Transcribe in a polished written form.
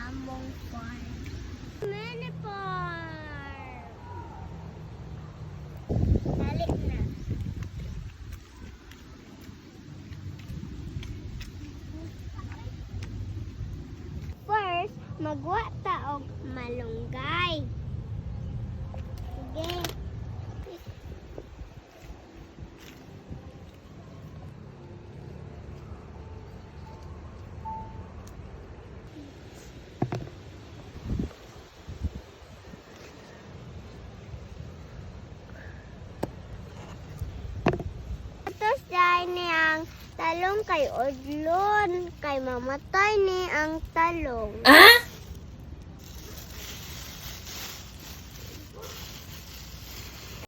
among farm. Mini farm. Dali na. First, magwa ta og malunggay. Sige. Tapos dahil ni ang talong kay udlon, kay mamatay ni ang talong. Ah?